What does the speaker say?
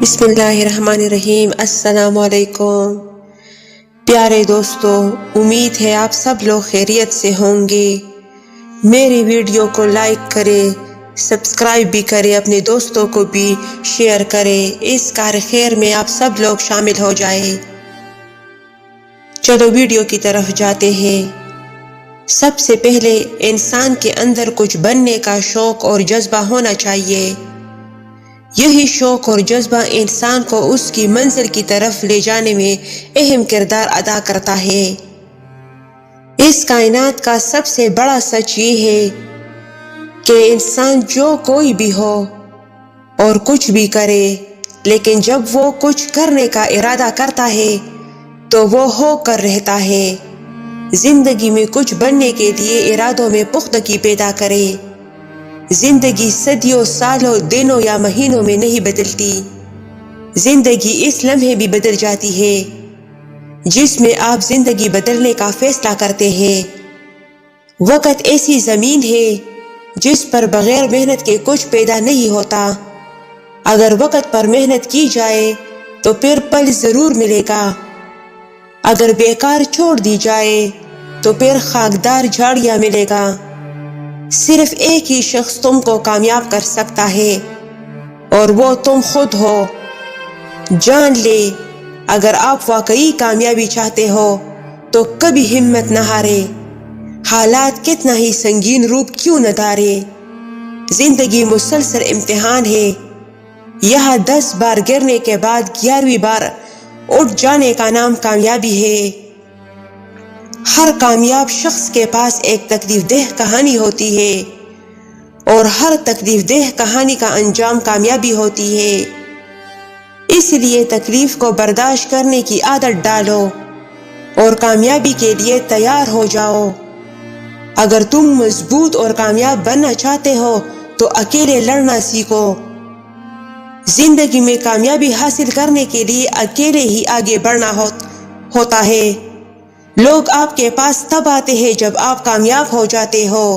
بسم اللہ الرحمن الرحیم۔ السلام علیکم پیارے دوستو، امید ہے آپ سب لوگ خیریت سے ہوں گے۔ میری ویڈیو کو لائک کرے، سبسکرائب بھی کرے، اپنے دوستوں کو بھی شیئر کرے، اس کار خیر میں آپ سب لوگ شامل ہو جائے۔ چلو ویڈیو کی طرف جاتے ہیں۔ سب سے پہلے انسان کے اندر کچھ بننے کا شوق اور جذبہ ہونا چاہیے۔ یہی شوق اور جذبہ انسان کو اس کی منزل کی طرف لے جانے میں اہم کردار ادا کرتا ہے۔ اس کائنات کا سب سے بڑا سچ یہ ہے کہ انسان جو کوئی بھی ہو اور کچھ بھی کرے، لیکن جب وہ کچھ کرنے کا ارادہ کرتا ہے تو وہ ہو کر رہتا ہے۔ زندگی میں کچھ بننے کے لیے ارادوں میں پختگی پیدا کرے۔ زندگی صدیوں، سالوں، دنوں یا مہینوں میں نہیں بدلتی۔ زندگی اس لمحے بھی بدل جاتی ہے جس میں آپ زندگی بدلنے کا فیصلہ کرتے ہیں۔ وقت ایسی زمین ہے جس پر بغیر محنت کے کچھ پیدا نہیں ہوتا۔ اگر وقت پر محنت کی جائے تو پھر پھل ضرور ملے گا۔ اگر بیکار چھوڑ دی جائے تو پھر خاکدار جھاڑیاں ملے گا۔ صرف ایک ہی شخص تم کو کامیاب کر سکتا ہے اور وہ تم خود ہو۔ جان لے، اگر آپ واقعی کامیابی چاہتے ہو تو کبھی ہمت نہ ہارے، حالات کتنا ہی سنگین روپ کیوں نہ دھارے۔ زندگی مسلسل امتحان ہے، یہاں 10 بار گرنے کے بعد 11ویں بار اٹھ جانے کا نام کامیابی ہے۔ ہر کامیاب شخص کے پاس ایک تکلیف دہ کہانی ہوتی ہے اور ہر تکلیف دہ کہانی کا انجام کامیابی ہوتی ہے۔ اس لیے تکلیف کو برداشت کرنے کی عادت ڈالو اور کامیابی کے لیے تیار ہو جاؤ۔ اگر تم مضبوط اور کامیاب بننا چاہتے ہو تو اکیلے لڑنا سیکھو۔ زندگی میں کامیابی حاصل کرنے کے لیے اکیلے ہی آگے بڑھنا ہوتا ہے۔ لوگ آپ کے پاس تب آتے ہیں جب آپ کامیاب ہو جاتے ہو۔